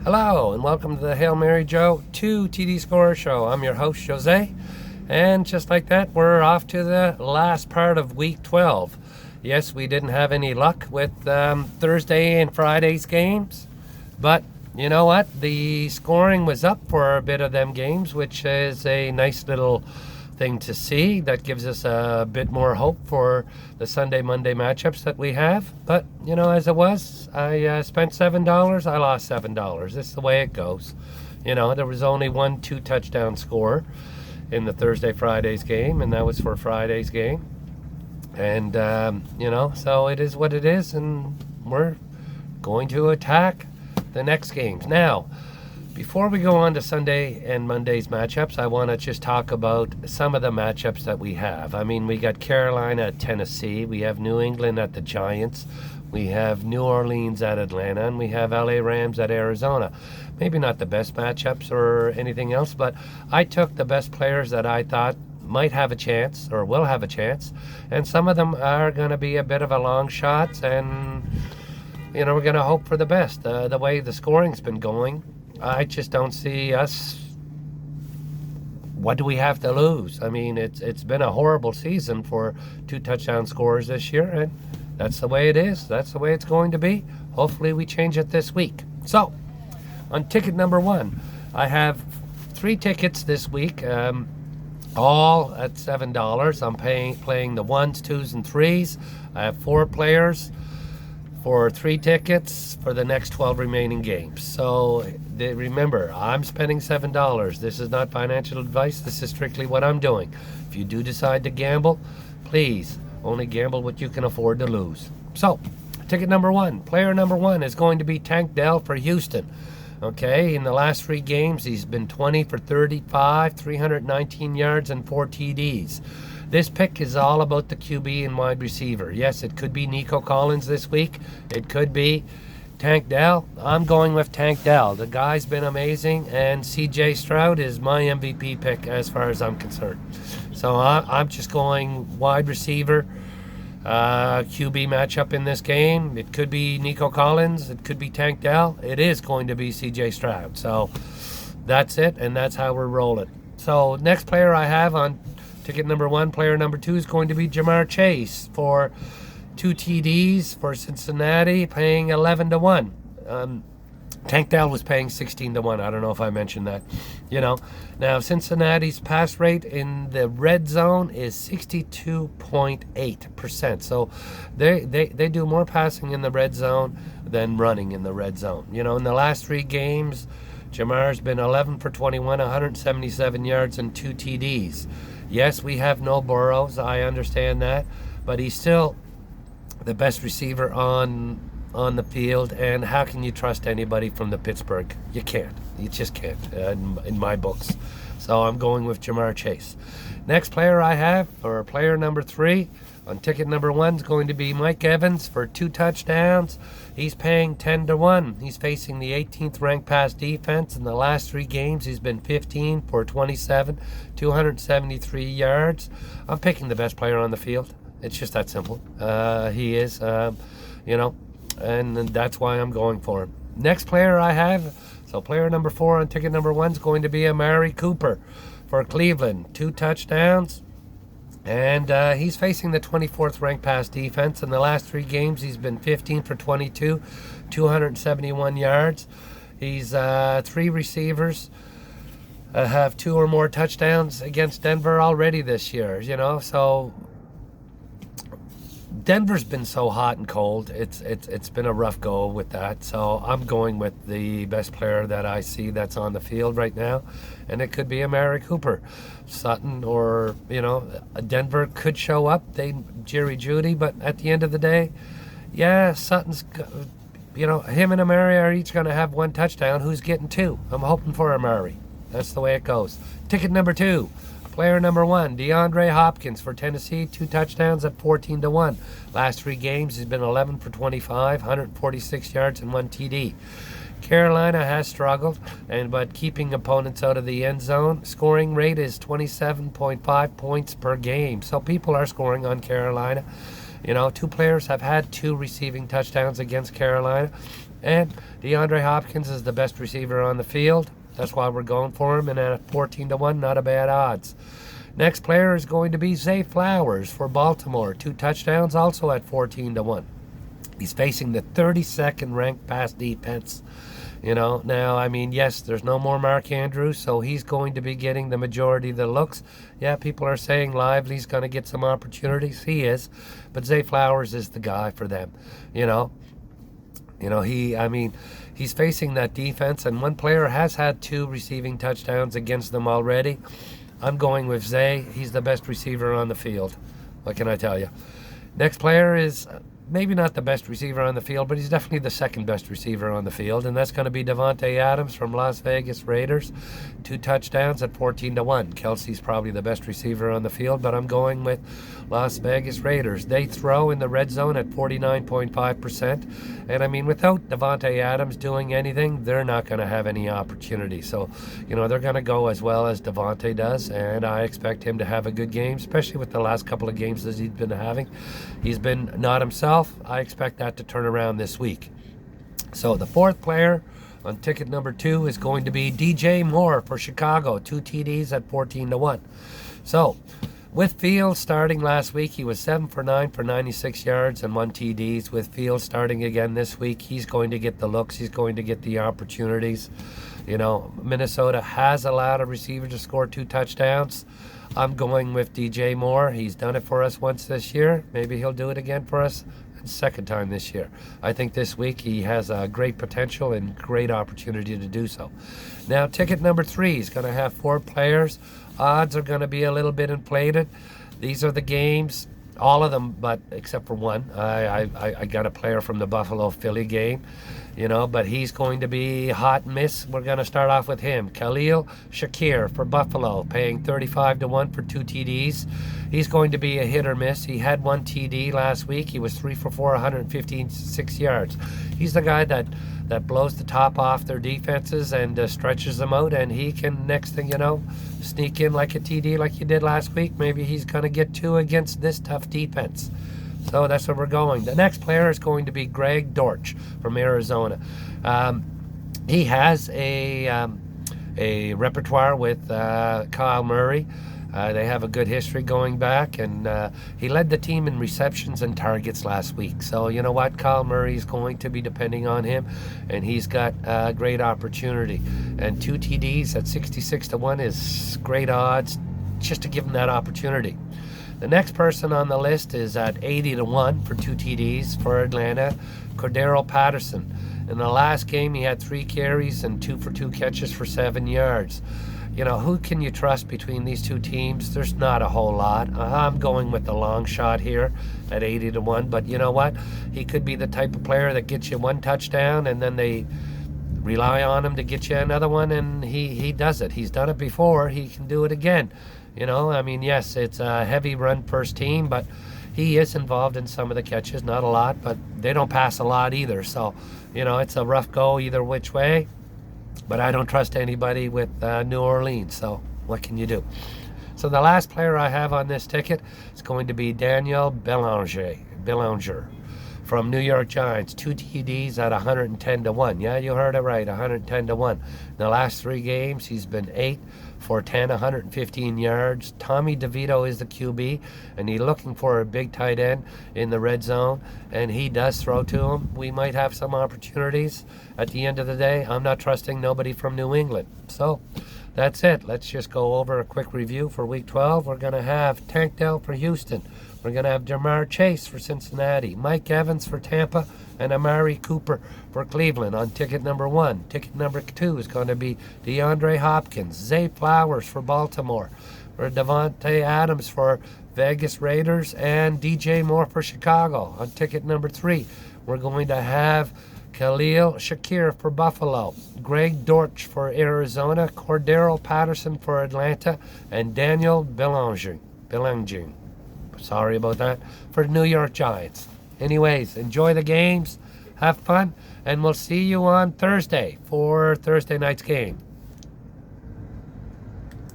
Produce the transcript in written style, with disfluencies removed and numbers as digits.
Hello, and welcome to the Hail Mary Joe 2 TD Scorer Show. I'm your host, Jose, and just like that, we're off to the last part of Week 12. Yes, we didn't have any luck with Thursday and Friday's games, but you know what? The scoring was up for a bit of them games, which is a nice little thing to see. That gives us a bit more hope for the Sunday, Monday matchups that we have. But, you know, as it was, I spent $7. I lost $7. This is the way it goes. You know, there was only one 2-touchdown score in the Thursday-Friday's game, and that was for Friday's game. And, you know, so it is what it is, and we're going to attack the next games. Now, before we go on to Sunday and Monday's matchups, I want to just talk about some of the matchups that we have. I mean, we got Carolina at Tennessee, we have New England at the Giants, we have New Orleans at Atlanta, and we have LA Rams at Arizona. Maybe not the best matchups or anything else, but I took the best players that I thought might have a chance or will have a chance, and some of them are going to be a bit of a long shot, and you know, we're going to hope for the best. The way the scoring's been going, I just don't see us. What do we have to lose? I mean, it's been a horrible season for 2-touchdown scorers this year, and that's the way it is. That's the way it's going to be. Hopefully we change it this week. So, on ticket number 1, I have 3 tickets this week, all at $7. I'm playing the 1s, 2s, and 3s. I have 4 players for 3 tickets for the next 12 remaining games. So remember, I'm spending $7. This is not financial advice. This is strictly what I'm doing. If you do decide to gamble, please only gamble what you can afford to lose. So, ticket number 1, player number 1 is going to be Tank Dell for Houston. Okay, in the last 3 games, he's been 20 for 35, 319 yards, and 4 TDs. This pick is all about the QB and wide receiver. Yes, it could be Nico Collins this week. It could be Tank Dell. I'm going with Tank Dell. The guy's been amazing, and CJ Stroud is my MVP pick as far as I'm concerned. So I'm just going wide receiver, QB matchup in this game. It could be Nico Collins. It could be Tank Dell. It is going to be CJ Stroud. So that's it, and that's how we're rolling. So next player I have on ticket number 1, player number 2 is going to be Ja'Marr Chase for 2 TDs for Cincinnati, paying 11 to 1. Tank Dell was paying 16 to 1. I don't know if I mentioned that. You know, now Cincinnati's pass rate in the red zone is 62.8%. So they do more passing in the red zone than running in the red zone. You know, in the last 3 games, Ja'Marr's been 11 for 21, 177 yards, and 2 TDs. Yes, we have no Burrows. I understand that, but he's still the best receiver on the field. And how can you trust anybody from the Pittsburgh? You can't. You just can't in my books. So I'm going with Ja'Marr Chase. Next player I have, or player number 3, on ticket number 1 is going to be Mike Evans for 2 touchdowns. He's paying 10 to 1. He's facing the 18th ranked pass defense. In the last 3 games, he's been 15 for 27, 273 yards. I'm picking the best player on the field. It's just that simple. He is, you know, and that's why I'm going for him. Next player I have, so player number 4 on ticket number 1 is going to be Amari Cooper for Cleveland. 2 touchdowns. And he's facing the 24th ranked pass defense. In the last 3 games, he's been 15 for 22, 271 yards. He's 3 receivers have 2 or more touchdowns against Denver already this year, you know. So Denver's been so hot and cold. It's been a rough go with that. So I'm going with the best player that I see that's on the field right now, and it could be Amari Cooper. Sutton or, you know, Denver could show up. Jerry Jeudy, but at the end of the day, yeah, Sutton's, you know, him and Amari are each going to have 1 touchdown. Who's getting 2? I'm hoping for Amari. That's the way it goes. Ticket number 2. Player number 1, DeAndre Hopkins for Tennessee, 2 touchdowns at 14 to 1. Last 3 games, he's been 11 for 25, 146 yards, and 1 TD. Carolina has struggled, but keeping opponents out of the end zone. Scoring rate is 27.5 points per game. So people are scoring on Carolina. You know, 2 players have had 2 receiving touchdowns against Carolina. And DeAndre Hopkins is the best receiver on the field. That's why we're going for him. And at 14-1, not a bad odds. Next player is going to be Zay Flowers for Baltimore. 2 touchdowns, also at 14-1. He's facing the 32nd ranked pass defense. Now, I mean, yes, there's no more Mark Andrews, so he's going to be getting the majority of the looks. Yeah, people are saying Lively's going to get some opportunities. He is. But Zay Flowers is the guy for them. He's facing that defense, and one player has had 2 receiving touchdowns against them already. I'm going with Zay. He's the best receiver on the field. What can I tell you? Next player is maybe not the best receiver on the field, but he's definitely the second best receiver on the field, and that's going to be Davante Adams from Las Vegas Raiders. 2 touchdowns at 14-1. Kelsey's probably the best receiver on the field, but I'm going with Las Vegas Raiders. They throw in the red zone at 49.5%, and I mean, without Davante Adams doing anything, they're not going to have any opportunity. So, they're going to go as well as Davante does, and I expect him to have a good game, especially with the last couple of games that he's been having. He's been not himself. I expect that to turn around this week. So the 4th player on ticket number 2 is going to be DJ Moore for Chicago. 2 TDs at 14-1. So with Fields starting last week, he was 7 for 9 for 96 yards and 1 TDs. With Fields starting again this week, he's going to get the looks. He's going to get the opportunities. Minnesota has allowed a receiver to score 2 touchdowns. I'm going with DJ Moore. He's done it for us once this year. Maybe he'll do it again for us a second time this year. I think this week he has a great potential and great opportunity to do so. Now, ticket number 3 is going to have 4 players. Odds are going to be a little bit inflated. These are the games, all of them, but except for one. I got a player from the Buffalo-Philly game. But he's going to be hot and miss. We're going to start off with him. Khalil Shakir for Buffalo, paying 35-1 for 2 TDs. He's going to be a hit or miss. He had 1 TD last week. He was 3 for 4, 156 yards. He's the guy that blows the top off their defenses and stretches them out, and he can, next thing you know, sneak in like a TD like he did last week. Maybe he's going to get 2 against this tough defense. So that's where we're going. The next player is going to be Greg Dortch from Arizona. He has a repertoire with Kyle Murray. They have a good history going back, and he led the team in receptions and targets last week. So you know what? Kyle Murray is going to be depending on him, and he's got a great opportunity. And 2 TDs at 66-1 is great odds just to give him that opportunity. The next person on the list is at 80-1 for 2 TDs for Atlanta, Cordero Patterson. In the last game, he had 3 carries and 2 for 2 catches for 7 yards. Who can you trust between these 2 teams? There's not a whole lot. I'm going with the long shot here at 80-1, but you know what? He could be the type of player that gets you 1 touchdown and then they rely on him to get you another one, and he does it. He's done it before. He can do it again. Yes, it's a heavy run first team, but he is involved in some of the catches, not a lot, but they don't pass a lot either. So, it's a rough go either which way, but I don't trust anybody with New Orleans. So what can you do? So the last player I have on this ticket is going to be Daniel Bellinger from New York Giants. 2 TDs at 110-1. Yeah, you heard it right, 110-1. In the last 3 games, he's been 8 for 10, 115 yards. Tommy DeVito is the QB, and he's looking for a big tight end in the red zone, and he does throw to him. We might have some opportunities. At the end of the day, I'm not trusting nobody from New England. So that's it. Let's just go over a quick review for Week 12. We're going to have Tank Dell for Houston. We're going to have Jamar Chase for Cincinnati, Mike Evans for Tampa, and Amari Cooper for Cleveland on ticket number 1. Ticket number 2 is going to be DeAndre Hopkins, Zay Flowers for Baltimore, for Davante Adams for Vegas Raiders, and DJ Moore for Chicago. On ticket number 3, we're going to have Khalil Shakir for Buffalo, Greg Dortch for Arizona, Cordero Patterson for Atlanta, and Daniel Bellinger. Sorry about that, for the New York Giants. Anyways, enjoy the games, have fun, and we'll see you on Thursday for Thursday night's game.